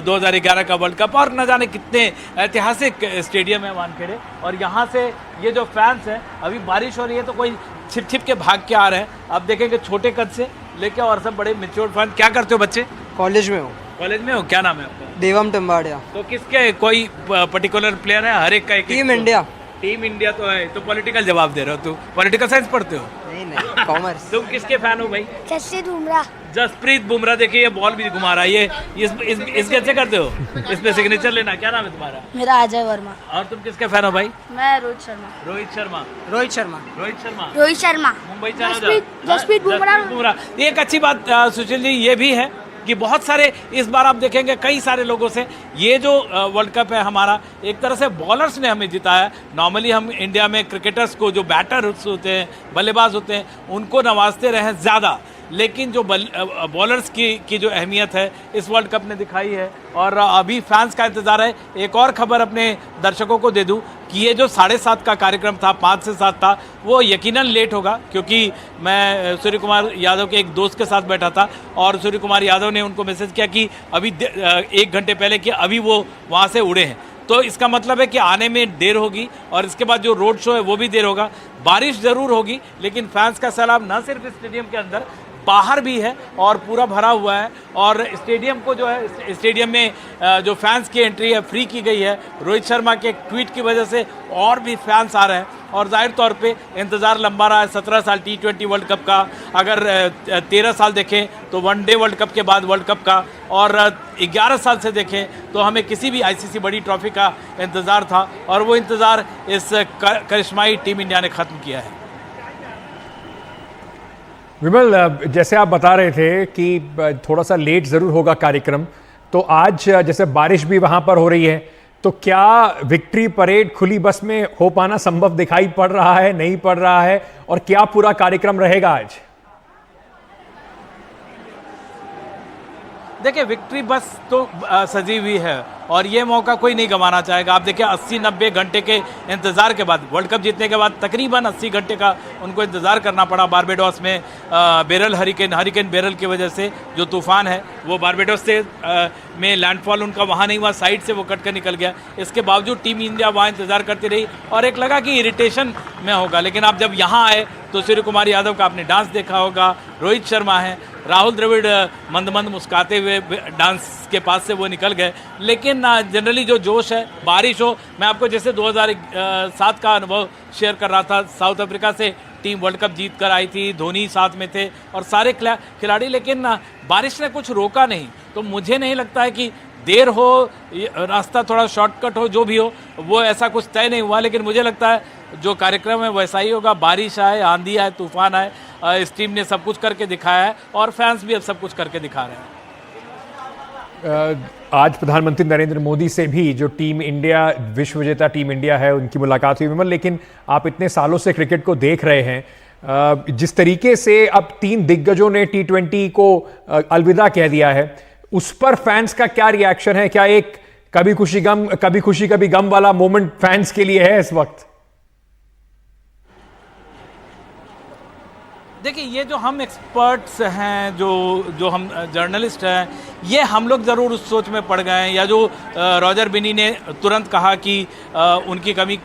2011 का वर्ल्ड कप और न जाने कितने ऐतिहासिक स्टेडियम है वानखेड़े। और यहाँ से ये जो फैंस हैं, अभी बारिश हो रही है तो कोई छिप छिप के भाग के आ रहे हैं, आप देखेंगे छोटे कद से लेके और सब बड़े मैच्योर फैंस। क्या करते हो बच्चे? कॉलेज में हूँ। कॉलेज में हो, क्या नाम है आपका? देवम टिम्बाड़िया। तो किसके, कोई पर्टिकुलर प्लेयर है? हर एक का एक? Team India. टीम इंडिया तो है, तो पॉलिटिकल जवाब दे रहे हो? तू पॉलिटिकल साइंस पढ़ते हो? नहीं, कॉमर्स। तुम किसके फैन हो भाई? जसप्रीत बुमराह। जसप्रीत बुमराह। देखिए ये बॉल भी घुमा रहा है, ये इसके अच्छे करते हो, इस पे सिग्नेचर लेना। क्या नाम है तुम्हारा? मेरा अजय वर्मा। और तुम किसके फैन हो भाई? मैं रोहित शर्मा। रोहित शर्मा। रोहित शर्मा। रोहित शर्मा। रोहित शर्मा। मुंबई जसप्रीत बुमराह। एक अच्छी बात सुशील जी ये भी है कि बहुत सारे इस बार आप देखेंगे कई सारे लोगों से ये जो वर्ल्ड कप है हमारा, एक तरह से बॉलर्स ने हमें जिताया है। नॉर्मली हम इंडिया में क्रिकेटर्स को, जो बैटर होते हैं, बल्लेबाज होते हैं, उनको नवाजते रहे ज़्यादा, लेकिन जो बॉलर्स की जो अहमियत है इस वर्ल्ड कप ने दिखाई है। और अभी फैंस का इंतज़ार है। एक और खबर अपने दर्शकों को दे दूं कि ये जो 7:30 का कार्यक्रम था, 5 से 7 था, वो यकीनन लेट होगा क्योंकि मैं सूर्य कुमार यादव के एक दोस्त के साथ बैठा था और सूर्य कुमार यादव ने उनको मैसेज किया कि अभी 1 घंटे पहले कि अभी वो वहाँ से उड़े हैं, तो इसका मतलब है कि आने में देर होगी और इसके बाद जो रोड शो है वो भी देर होगा। बारिश ज़रूर होगी लेकिन फैंस का सैलाब न सिर्फ स्टेडियम के अंदर, बाहर भी है और पूरा भरा हुआ है। और स्टेडियम को जो है, स्टेडियम में जो फैंस की एंट्री है फ्री की गई है। रोहित शर्मा के ट्वीट की वजह से और भी फैंस आ रहे हैं और जाहिर तौर पे इंतज़ार लंबा रहा है। 17 साल T20 वर्ल्ड कप का, अगर 13 साल देखें तो वनडे वर्ल्ड कप के बाद वर्ल्ड कप का, और 11 साल से देखें तो हमें किसी भी ICC बड़ी ट्रॉफी का इंतज़ार था और वो इंतज़ार इस करिश्माई टीम इंडिया ने ख़त्म किया है। विमल, जैसे आप बता रहे थे कि थोड़ा सा लेट ज़रूर होगा कार्यक्रम, तो आज जैसे बारिश भी वहाँ पर हो रही है, तो क्या विक्ट्री परेड खुली बस में हो पाना संभव दिखाई पड़ रहा है, नहीं पड़ रहा है, और क्या पूरा कार्यक्रम रहेगा आज? देखिए, विक्ट्री बस तो सजी हुई है और ये मौका कोई नहीं गंवाना चाहेगा। आप देखिए 80-90 घंटे के इंतज़ार के बाद, वर्ल्ड कप जीतने के बाद तकरीबन 80 घंटे का उनको इंतज़ार करना पड़ा। बारबेडोस में बेरल हरिकेन बेरल की वजह से जो तूफ़ान है वो बारबेडोस से में लैंडफॉल उनका वहाँ नहीं हुआ, साइड से वो कट कर निकल गया। इसके बावजूद टीम इंडिया वहाँ इंतज़ार करती रही और एक लगा कि इरिटेशन में होगा, लेकिन आप जब यहाँ आए तो सूर्य कुमार यादव का आपने डांस देखा होगा, रोहित शर्मा है, राहुल द्रविड़ मंद मंद मुस्कुराते हुए डांस के पास से वो निकल गए। लेकिन जनरली जो जोश है, बारिश हो, मैं आपको जैसे 2007 का अनुभव शेयर कर रहा था, साउथ अफ्रीका से टीम वर्ल्ड कप जीत कर आई थी, धोनी साथ में थे और सारे खिलाड़ी, लेकिन बारिश ने कुछ रोका नहीं। तो मुझे नहीं लगता है कि देर हो, रास्ता थोड़ा शॉर्टकट हो, जो भी हो, वो ऐसा कुछ तय नहीं हुआ। लेकिन मुझे लगता है जो कार्यक्रम है वैसा ही होगा। बारिश आए, आंधी आए, तूफान आए, इस टीम ने सब कुछ करके दिखाया है और फैंस भी अब सब कुछ करके दिखा रहे हैं। आज प्रधानमंत्री नरेंद्र मोदी से भी जो टीम इंडिया, विश्व विजेता टीम इंडिया है, उनकी मुलाकात हुई। विमल, लेकिन आप इतने सालों से क्रिकेट को देख रहे हैं, जिस तरीके से अब 3 दिग्गजों ने T20 को अलविदा कह दिया है, उस पर फैंस का क्या रिएक्शन है? क्या एक कभी खुशी कभी गम वाला मोमेंट फैंस के लिए है इस वक्त? देखिए, ये जो हम एक्सपर्ट्स हैं, जो हम जर्नलिस्ट हैं, ये हम लोग ज़रूर उस सोच में पड़ गए हैं, या जो रॉजर बिनी ने तुरंत कहा कि उनकी कमी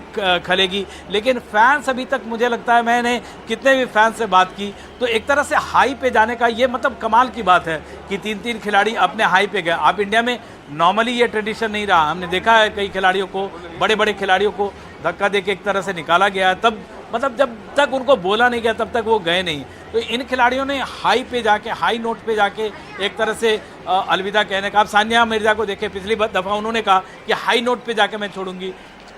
खलेगी। लेकिन फैंस अभी तक, मुझे लगता है, मैंने कितने भी फैंस से बात की तो एक तरह से हाई पे जाने का ये मतलब कमाल की बात है कि 3-3 खिलाड़ी अपने हाई पे गए। आप इंडिया में नॉर्मली ये ट्रेडिशन नहीं रहा। हमने देखा है कई खिलाड़ियों को, बड़े बड़े खिलाड़ियों को धक्का देके एक तरह से निकाला गया, तब मतलब जब तक उनको बोला नहीं गया तब तक वो गए नहीं। तो इन खिलाड़ियों ने हाई पे जाके, हाई नोट पे जाके एक तरह से अलविदा कहने का। आप सानिया मिर्जा को देखें, पिछली दफ़ा उन्होंने कहा कि हाई नोट पे जाके मैं छोड़ूंगी।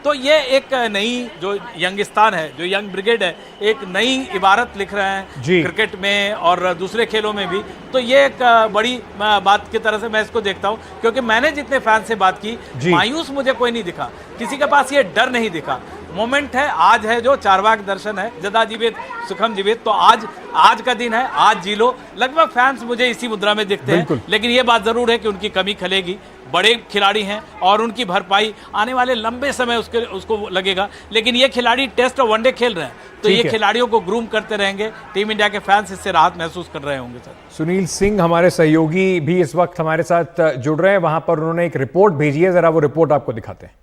तो ये एक नई जो यंगिस्तान है, जो यंग ब्रिगेड है, एक नई इबारत लिख रहे हैं क्रिकेट में और दूसरे खेलों में भी। तो ये एक बड़ी बात की तरह से मैं इसको देखता हूँ, क्योंकि मैंने जितने फैन से बात की, मायूस मुझे कोई नहीं दिखा, किसी के पास ये डर नहीं दिखा। मोमेंट है, आज है जो चारवाक दर्शन है, जदा जीवित सुखम जीवित। तो आज का दिन है, आज जी लो। लगभग फैंस मुझे इसी मुद्रा में दिखते हैं, लेकिन ये बात जरूर है कि उनकी कमी खलेगी। बड़े खिलाड़ी हैं और उनकी भरपाई आने वाले लंबे समय उसको लगेगा। लेकिन ये खिलाड़ी टेस्ट और वनडे खेल रहे हैं, तो ये खिलाड़ियों को ग्रूम करते रहेंगे। टीम इंडिया के फैंस इससे राहत महसूस कर रहे होंगे। सर सुनील सिंह हमारे सहयोगी भी इस वक्त हमारे साथ जुड़ रहे हैं, वहां पर उन्होंने एक रिपोर्ट भेजी है, जरा वो रिपोर्ट आपको दिखाते हैं।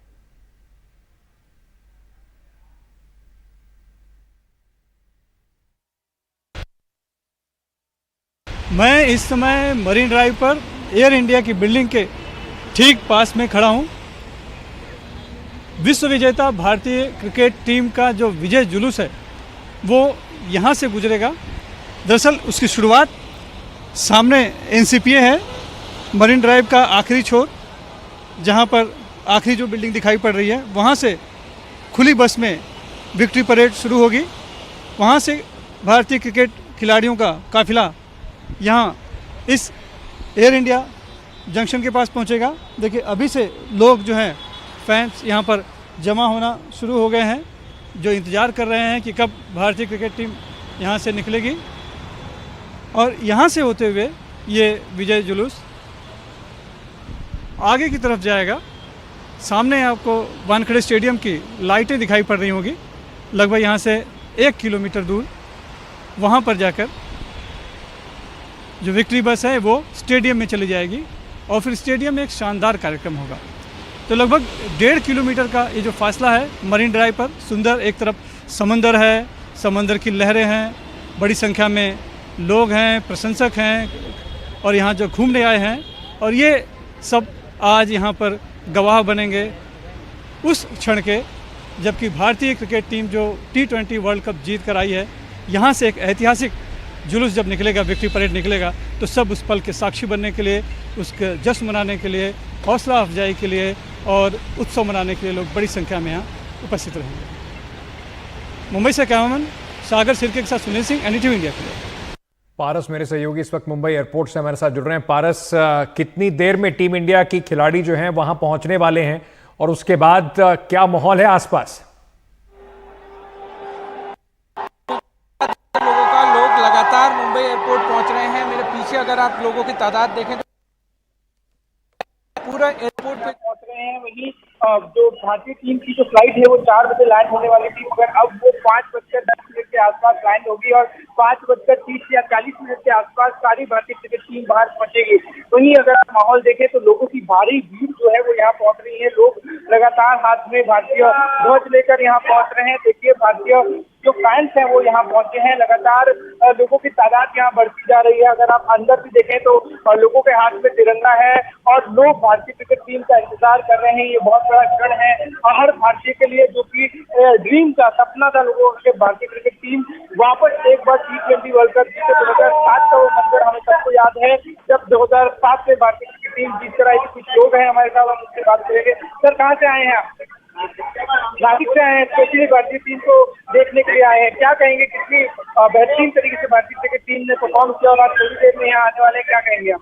मैं इस समय मरीन ड्राइव पर एयर इंडिया की बिल्डिंग के ठीक पास में खड़ा हूं। विश्व विजेता भारतीय क्रिकेट टीम का जो विजय जुलूस है वो यहां से गुजरेगा। दरअसल उसकी शुरुआत सामने एनसीपीए है, मरीन ड्राइव का आखिरी छोर, जहां पर आखिरी जो बिल्डिंग दिखाई पड़ रही है, वहां से खुली बस में विक्ट्री परेड शुरू होगी। वहां से भारतीय क्रिकेट खिलाड़ियों का काफिला यहाँ इस एयर इंडिया जंक्शन के पास पहुँचेगा। देखिए अभी से लोग जो हैं फैंस यहाँ पर जमा होना शुरू हो गए हैं, जो इंतज़ार कर रहे हैं कि कब भारतीय क्रिकेट टीम यहाँ से निकलेगी। और यहाँ से होते हुए ये विजय जुलूस आगे की तरफ जाएगा। सामने आपको वानखेड़े स्टेडियम की लाइटें दिखाई पड़ रही होंगी, लगभग यहाँ से 1 किलोमीटर दूर। वहाँ पर जाकर जो विक्ट्री बस है वो स्टेडियम में चली जाएगी और फिर स्टेडियम में एक शानदार कार्यक्रम होगा। तो लगभग 1.5 किलोमीटर का ये जो फासला है मरीन ड्राइव पर, सुंदर, एक तरफ समंदर है, समंदर की लहरें हैं, बड़ी संख्या में लोग हैं, प्रशंसक हैं और यहाँ जो घूमने आए हैं, और ये सब आज यहाँ पर गवाह बनेंगे उस क्षण के जबकि भारतीय क्रिकेट टीम जो T20 वर्ल्ड कप जीत कर आई है, यहाँ से एक ऐतिहासिक जुलूस जब निकलेगा, विक्ट्री परेड निकलेगा, तो सब उस पल के साक्षी बनने के लिए, उसके जश्न मनाने के लिए, हौसला अफजाई के लिए और उत्सव मनाने के लिए लोग बड़ी संख्या में यहाँ उपस्थित रहेंगे। मुंबई से कैमरामैन सागर सिरके के साथ सुनील सिंह, NDTV इंडिया के लिए। पारस मेरे सहयोगी इस वक्त मुंबई एयरपोर्ट से हमारे साथ जुड़ रहे हैं। पारस, कितनी देर में टीम इंडिया की खिलाड़ी जो हैं वहां पहुंचने वाले हैं और उसके बाद क्या माहौल है आसपास? लोग लगातार मुंबई एयरपोर्ट पहुंच रहे हैं। मेरे पीछे अगर आप लोगों की तादाद देखें तो पूरा एयरपोर्ट पे पहुंच रहे हैं। वहीं जो भारतीय टीम की जो फ्लाइट है वो 4 बजे लैंड होने वाली थी, मगर अब वो 5:10 के आसपास लैंड होगी और 5:30 या 40 के आसपास सारी भारतीय क्रिकेट टीम बाहर पहुंचेगी। वहीं अगर आप माहौल देखें तो लोगों की भारी भीड़ जो है वो यहाँ पहुंच रही है। लोग लगातार हाथ में भारतीय ध्वज लेकर यहाँ पहुंच रहे हैं। देखिए भारतीय जो फैंस हैं वो यहाँ पहुंचे हैं, लगातार लोगों की तादाद यहाँ बढ़ती जा रही है। अगर आप अंदर भी देखें तो लोगों के हाथ में तिरंगा है और लोग भारतीय क्रिकेट टीम का इंतजार कर रहे हैं। ये बहुत बड़ा क्षण है हर भारतीय के लिए, जो कि ड्रीम का सपना था लोगों के, भारतीय क्रिकेट टीम वापस एक बार T20 वर्ल्ड कप जीते। 2007 का वो मंजर हमें सबको याद है, जब 2007 में भारतीय क्रिकेट टीम जीत कर आई थी। कुछ लोग हैं हमारे साथ, हम उससे बात करेंगे। सर, कहाँ से आए हैं आप? नासिक से आए हैं, स्पेशली भारतीय टीम को देखने के लिए आए हैं। क्या कहेंगे, कितनी बेहतरीन तरीके से भारतीय क्रिकेट टीम ने परफॉर्म किया और आज थोड़ी देर में यहाँ आने वाले हैं, क्या कहेंगे आप?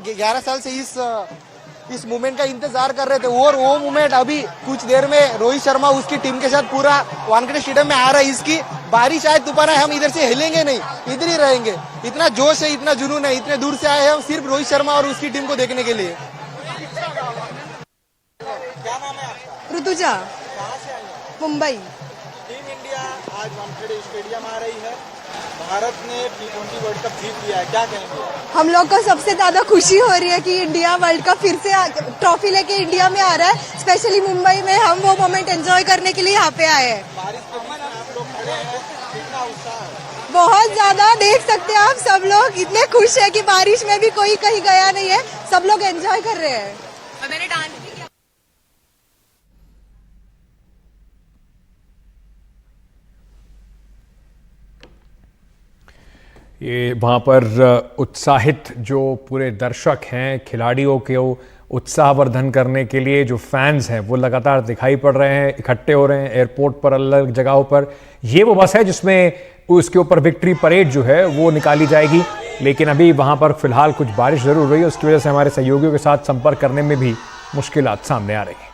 11 साल से इस मूवमेंट का इंतजार कर रहे थे और वो मूवमेंट अभी कुछ देर में रोहित शर्मा उसकी टीम के साथ पूरा वानखेड़े स्टेडियम में आ रहा है। इसकी बारिश आए, तूफान आए, हम इधर से हिलेंगे नहीं, इधर ही रहेंगे। इतना जोश है, इतना जुनून है, इतने दूर से आए हैं हम सिर्फ रोहित शर्मा और उसकी टीम को देखने के लिए। क्या नाम है आपका? ऋतुजा, मुंबई। टीम इंडिया आज वानखेड़े स्टेडियम आ रही है, भारत ने T20 वर्ल्ड कप जीत लिया है, क्या कहेंगे? हम लोग को सबसे ज्यादा खुशी हो रही है कि इंडिया वर्ल्ड कप फिर से ट्रॉफी लेके इंडिया में आ रहा है। स्पेशली मुंबई में हम वो मोमेंट एंजॉय करने के लिए यहाँ पे आए हैं। बारिश के बीच में आप लोग खड़े हैं, बहुत ज्यादा देख सकते हैं आप, सब लोग इतने खुश है कि बारिश में भी कोई कहीं गया नहीं है, सब लोग एंजॉय कर रहे हैं। और मैंने डांस भी किया। ये वहाँ पर उत्साहित जो पूरे दर्शक हैं, खिलाड़ियों के उत्साहवर्धन करने के लिए जो फैंस हैं वो लगातार दिखाई पड़ रहे हैं, इकट्ठे हो रहे हैं एयरपोर्ट पर, अलग जगहों पर। ये वो बस है जिसमें उसके ऊपर विक्ट्री परेड जो है वो निकाली जाएगी, लेकिन अभी वहाँ पर फिलहाल कुछ बारिश जरूर रही है, उसकी वजह से हमारे सहयोगियों के साथ संपर्क करने में भी मुश्किलात सामने आ रही हैं।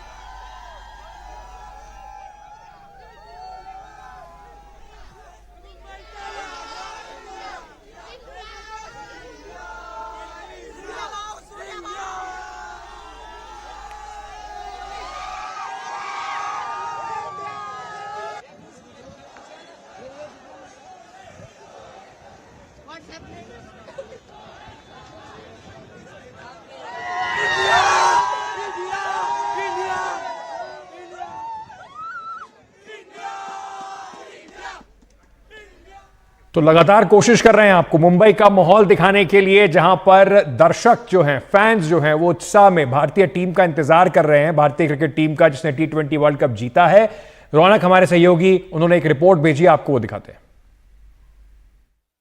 तो लगातार कोशिश कर रहे हैं आपको मुंबई का माहौल दिखाने के लिए, जहां पर दर्शक जो हैं, फैंस जो हैं, वो उत्साह में भारतीय टीम का इंतजार कर रहे हैं, भारतीय क्रिकेट टीम का जिसने T20 वर्ल्ड कप जीता है। रौनक हमारे सहयोगी, उन्होंने एक रिपोर्ट भेजी, आपको वो दिखाते हैं।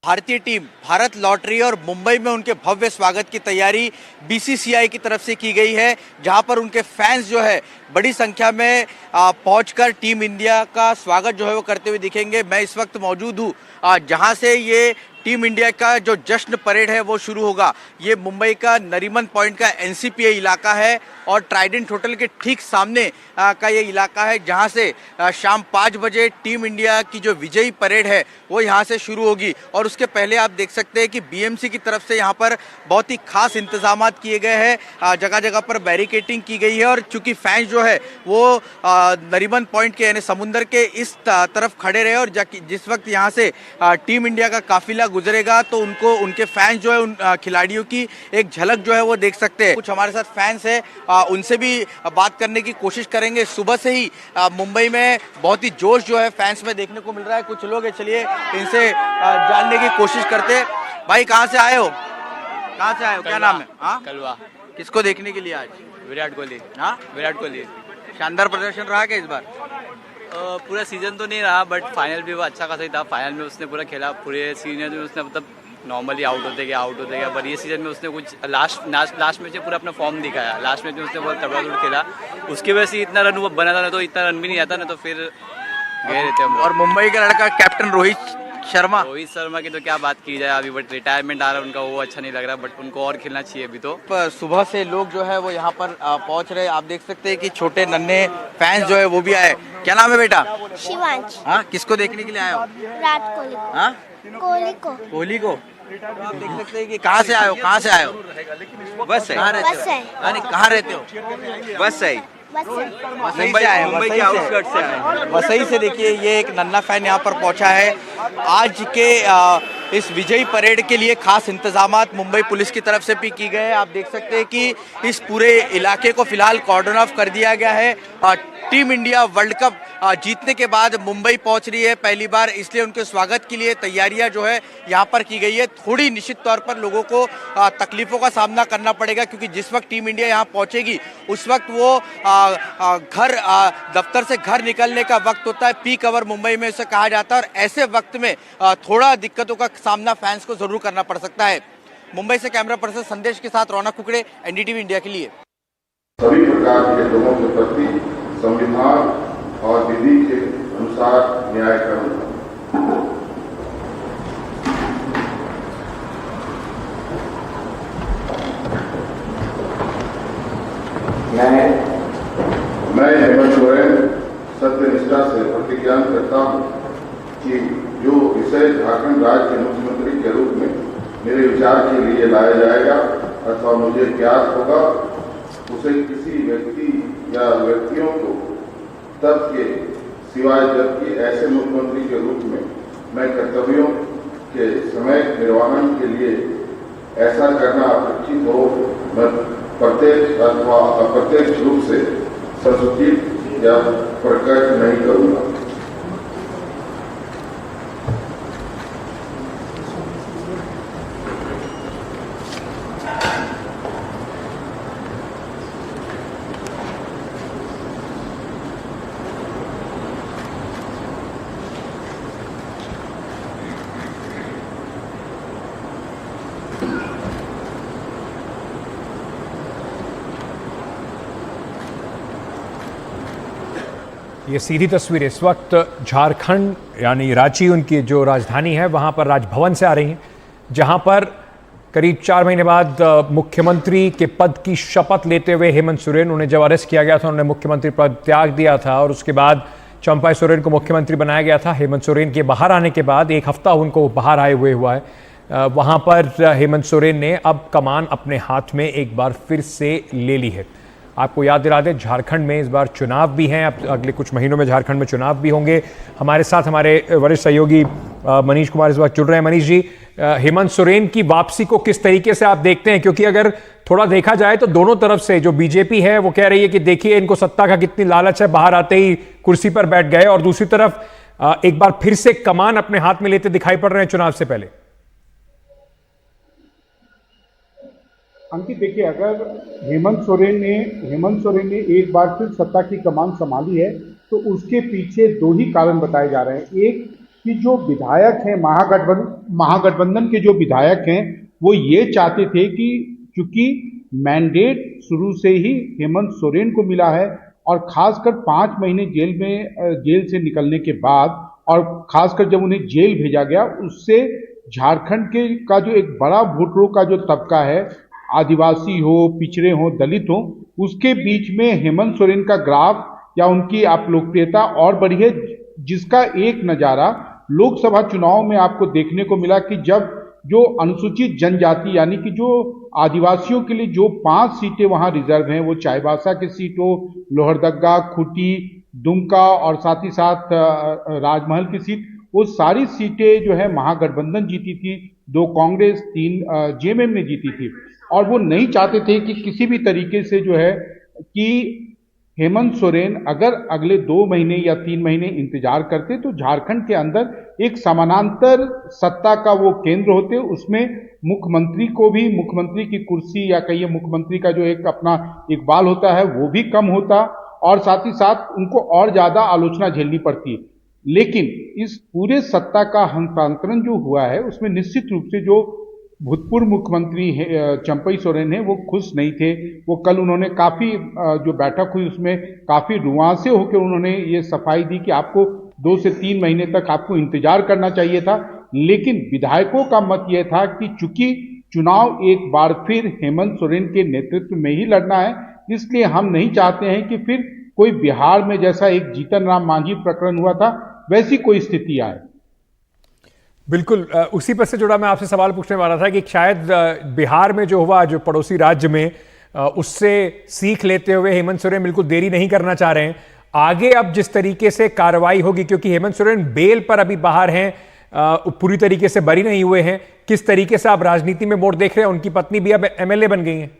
भारतीय टीम भारत लौट रही है और मुंबई में उनके भव्य स्वागत की तैयारी BCCI की तरफ से की गई है, जहां पर उनके फैंस जो है बड़ी संख्या में पहुंचकर टीम इंडिया का स्वागत जो है वो करते हुए दिखेंगे। मैं इस वक्त मौजूद हूं जहां से ये टीम इंडिया का जो जश्न परेड है वो शुरू होगा। ये मुंबई का नरीमन पॉइंट का NCPA इलाका है और ट्राइडेंट होटल के ठीक सामने का ये इलाका है, जहां से शाम 5 बजे टीम इंडिया की जो विजयी परेड है वो यहां से शुरू होगी। और उसके पहले आप देख सकते हैं कि BMC की तरफ से यहां पर बहुत ही खास इंतजाम किए गए हैं, जगह जगह पर बैरिकेटिंग की गई है। और चूंकि फैंस जो है वो नरीमन पॉइंट के यानी समुंदर के इस तरफ खड़े रहे और जिस वक्त यहाँ से टीम इंडिया का काफिला गुजरेगा तो उनको उनके फैंस जो है उन खिलाड़ियों की एक झलक जो है वो देख सकते हैं। कुछ हमारे साथ फैंस है, उनसे भी बात करने की कोशिश करेंगे। सुबह से ही मुंबई में बहुत ही जोश जो है फैंस में देखने को मिल रहा है। कुछ लोग है, चलिए इनसे जानने की कोशिश करते हैं। भाई कहाँ से आए हो? कहाँ से आए हो? क्या नाम है? हाँ, कलवा। किसको देखने के लिए आज? विराट कोहली। हाँ, विराट कोहली। शानदार प्रदर्शन रहा क्या इस बार? पूरा सीजन तो नहीं रहा, बट फाइनल भी वो अच्छा खासा ही था। फाइनल में उसने पूरा खेला, पूरे सीजन में उसने मतलब नॉर्मली आउट होते गया, पर ये सीजन में उसने कुछ लास्ट मैच में पूरा अपना फॉर्म दिखाया। लास्ट मैच में उसने बहुत तगड़ा खेला, उसकी वजह से इतना रन बना था, ना तो इतना रन भी नहीं आता, ना तो फिर गए रहते हम। और मुंबई का लड़का कैप्टन रोहित शर्मा की तो क्या बात की जाए, अभी बट रिटायरमेंट आ रहा है उनका, वो अच्छा नहीं लग रहा, बट उनको और खेलना चाहिए अभी तो। सुबह से लोग जो है वो यहाँ पर पहुँच रहे हैं। आप देख सकते हैं कि छोटे नन्हे फैंस जो है वो भी आए। क्या नाम है बेटा? शिवांश। हाँ, किसको देखने के लिए आए हो? विराट कोहली। हाँ, कोहली को। तो आप देख सकते हैं कि कहाँ से आए हो? कहाँ से आए हो? बस कहाँ रहते हो? कहाँ रहते हो? बस है। मुंबई आए, मुंबई के आउटस्कर्ट से आए। वसई से देखिए ये एक नन्हा फैन यहाँ पर पहुंचा है। आज के इस विजयी परेड के लिए खास इंतजामात मुंबई पुलिस की तरफ से भी की गए हैं। आप देख सकते हैं कि इस पूरे इलाके को फिलहाल कॉर्डन ऑफ कर दिया गया है। टीम इंडिया वर्ल्ड कप जीतने के बाद मुंबई पहुंच रही है पहली बार, इसलिए उनके स्वागत के लिए तैयारियां जो है यहाँ पर की गई है। थोड़ी निश्चित तौर पर लोगों को तकलीफों का सामना करना पड़ेगा, क्योंकि जिस वक्त टीम इंडिया यहाँ पहुंचेगी उस वक्त वो घर दफ्तर से घर निकलने का वक्त होता है, पीक आवर मुंबई में उसे कहा जाता है, और ऐसे वक्त में थोड़ा दिक्कतों का सामना फैंस को जरूर करना पड़ सकता है। मुंबई से कैमरा पर्सन संदेश के साथ रौनक कुकड़े, NDTV इंडिया के लिए। सभी प्रकार के लोगों के प्रति संविधान और विधि के अनुसार न्याय करूंगा। मैं हेमंत सोरेन सत्यनिष्ठा से प्रतिज्ञा करता हूं कि जो विषय झारखंड राज्य के मुख्यमंत्री के रूप में मेरे विचार के लिए लाया जाएगा अथवा मुझे ज्ञात होगा, उसे किसी व्यक्ति या व्यक्तियों को तब के सिवाय जबकि ऐसे मुख्यमंत्री के रूप में मैं कर्तव्यों के समय निर्वहन के लिए ऐसा करना अपेक्षित हो, मैं प्रत्यक्ष अथवा अप्रत्यक्ष रूप से संसूचित या प्रकट नहीं करूंगा। ये सीधी तस्वीर इस वक्त झारखंड यानी रांची उनकी जो राजधानी है वहां पर राजभवन से आ रही हैं, जहां पर करीब 4 महीने बाद मुख्यमंत्री के पद की शपथ लेते हुए हेमंत सोरेन, उन्हें जब अरेस्ट किया गया था उन्होंने मुख्यमंत्री पद त्याग दिया था और उसके बाद चंपाई सोरेन को मुख्यमंत्री बनाया गया था। हेमंत सोरेन के बाहर आने के बाद 1 हफ्ता उनको बाहर आए हुए हुआ है। वहां पर हेमंत सोरेन ने अब कमान अपने हाथ में एक बार फिर से ले ली है। आपको याद दिला दें, झारखंड में इस बार चुनाव भी हैं, अब अगले कुछ महीनों में झारखंड में चुनाव भी होंगे। हमारे साथ हमारे वरिष्ठ सहयोगी मनीष कुमार इस वक्त जुड़ रहे हैं। मनीष जी, हेमंत सोरेन की वापसी को किस तरीके से आप देखते हैं? क्योंकि अगर थोड़ा देखा जाए तो दोनों तरफ से जो बीजेपी है वो कह रही है कि देखिए इनको सत्ता का कितनी लालच है, बाहर आते ही कुर्सी पर बैठ गए, और दूसरी तरफ एक बार फिर से कमान अपने हाथ में लेते दिखाई पड़ रहे हैं चुनाव से पहले। अंकित, देखिए, अगर हेमंत सोरेन ने एक बार फिर सत्ता की कमान संभाली है तो उसके पीछे 2 ही कारण बताए जा रहे हैं। एक कि जो विधायक हैं महागठबंधन के जो विधायक हैं वो ये चाहते थे कि चूंकि मैंडेट शुरू से ही हेमंत सोरेन को मिला है और खासकर 5 महीने जेल से निकलने के बाद और खासकर जब उन्हें जेल भेजा गया, उससे झारखंड का जो एक बड़ा वोटरों का जो तबका है, आदिवासी हो, पिछड़े हो, दलित हो, उसके बीच में हेमंत सोरेन का ग्राफ या उनकी आप लोकप्रियता और बढ़ी है, जिसका एक नज़ारा लोकसभा चुनाव में आपको देखने को मिला कि जब जो अनुसूचित जनजाति यानी कि जो आदिवासियों के लिए जो 5 सीटें वहां रिजर्व हैं, वो चाईबासा की सीट हो, लोहरदगा, खूंटी, दुमका और साथ ही साथ राजमहल की सीट, वो सारी सीटें जो है महागठबंधन जीती थी, 2 कांग्रेस, 3 जेएमएम ने जीती थी। और वो नहीं चाहते थे कि किसी भी तरीके से जो है कि हेमंत सोरेन अगर अगले 2 महीने या 3 महीने इंतजार करते तो झारखंड के अंदर एक समानांतर सत्ता का वो केंद्र होते, उसमें मुख्यमंत्री की कुर्सी या कहिए मुख्यमंत्री का जो एक अपना इकबाल होता है वो भी कम होता और साथ ही साथ उनको और ज्यादा आलोचना झेलनी पड़ती। लेकिन इस पूरे सत्ता का हस्तांतरण जो हुआ है उसमें निश्चित रूप से जो भूतपूर्व मुख्यमंत्री चंपाई सोरेन है वो खुश नहीं थे। वो कल उन्होंने काफी जो बैठक हुई उसमें काफी रुआंसे होकर उन्होंने ये सफाई दी कि आपको 2 से 3 महीने तक आपको इंतजार करना चाहिए था। लेकिन विधायकों का मत यह था कि चूंकि चुनाव एक बार फिर हेमंत सोरेन के नेतृत्व में ही लड़ना है, इसलिए हम नहीं चाहते हैं कि फिर कोई बिहार में जैसा एक जीतन राम मांझी प्रकरण हुआ था वैसी कोई स्थिति आए। बिल्कुल, उसी पर से जुड़ा मैं आपसे सवाल पूछने वाला था कि शायद बिहार में जो हुआ, जो पड़ोसी राज्य में, उससे सीख लेते हुए हेमंत सोरेन बिल्कुल देरी नहीं करना चाह रहे हैं। आगे अब जिस तरीके से कार्रवाई होगी, क्योंकि हेमंत सोरेन बेल पर अभी बाहर हैं, पूरी तरीके से बरी नहीं हुए हैं, किस तरीके से आप राजनीति में मोड़ देख रहे हैं? उनकी पत्नी भी अब एमएलए बन गई हैं।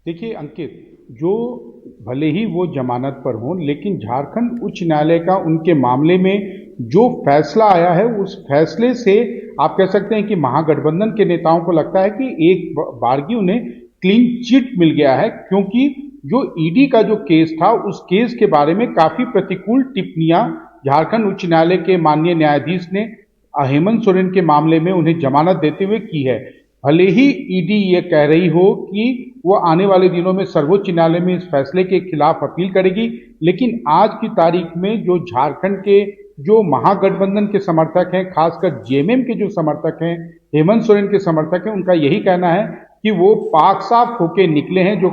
देखिए अंकित, जो भले ही वो जमानत पर हों, लेकिन झारखंड उच्च न्यायालय का उनके मामले में जो फैसला आया है उस फैसले से आप कह सकते हैं कि महागठबंधन के नेताओं को लगता है कि एक बारगी उन्हें क्लीन चिट मिल गया है, क्योंकि जो ईडी का जो केस था उस केस के बारे में काफी प्रतिकूल टिप्पणियां झारखंड उच्च न्यायालय के माननीय न्यायाधीश ने हेमंत सोरेन के मामले में उन्हें जमानत देते हुए की है। भले ही ईडी ये कह रही हो कि वो आने वाले दिनों में सर्वोच्च न्यायालय में इस फैसले के खिलाफ अपील करेगी, लेकिन आज की तारीख में जो झारखंड के जो महागठबंधन के समर्थक हैं, खासकर जेएमएम के जो समर्थक हैं, हेमंत सोरेन के समर्थक हैं, उनका यही कहना है कि वो पाक साफ होके निकले हैं। जो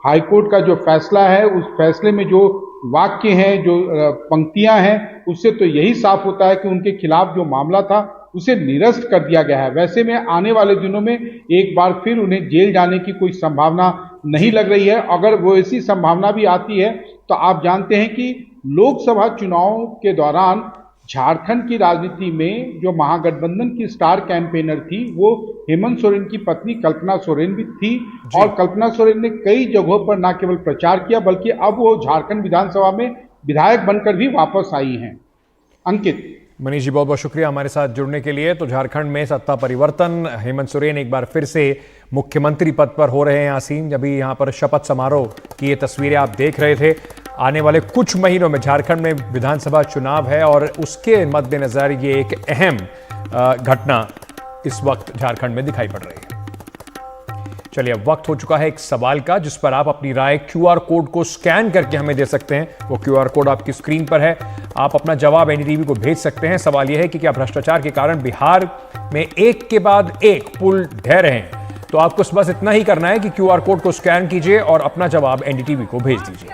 हाईकोर्ट का जो फैसला है उस फैसले में जो वाक्य हैं, जो पंक्तियां हैं, उससे तो यही साफ होता है कि उनके खिलाफ जो मामला था उसे निरस्त कर दिया गया है। वैसे में आने वाले दिनों में एक बार फिर उन्हें जेल जाने की कोई संभावना नहीं लग रही है। अगर वो ऐसी संभावना भी आती है तो आप जानते हैं कि लोकसभा चुनाव के दौरान झारखंड की राजनीति में जो महागठबंधन की स्टार कैंपेनर थी वो हेमंत सोरेन की पत्नी कल्पना सोरेन भी थी, और कल्पना सोरेन ने कई जगहों पर न केवल प्रचार किया बल्कि अब वो झारखंड विधानसभा में विधायक बनकर भी वापस आई हैं। अंकित, मनीष जी, बहुत बहुत शुक्रिया हमारे साथ जुड़ने के लिए। तो झारखंड में सत्ता परिवर्तन, हेमंत सोरेन एक बार फिर से मुख्यमंत्री पद पर हो रहे हैं आसीन। अभी यहाँ पर शपथ समारोह की ये तस्वीरें आप देख रहे थे। आने वाले कुछ महीनों में झारखंड में विधानसभा चुनाव है और उसके मद्देनजर ये एक अहम घटना इस वक्त झारखंड में दिखाई पड़ रही है। चलिए अब वक्त हो चुका है एक सवाल का, जिस पर आप अपनी राय QR कोड को स्कैन करके हमें दे सकते हैं। वो QR कोड आपकी स्क्रीन पर है, आप अपना जवाब NDTV को भेज सकते हैं। सवाल यह है कि क्या भ्रष्टाचार के कारण बिहार में एक के बाद एक पुल ढह रहे हैं? तो आपको बस इतना ही करना है कि QR कोड को स्कैन कीजिए और अपना जवाब NDTV को भेज दीजिए।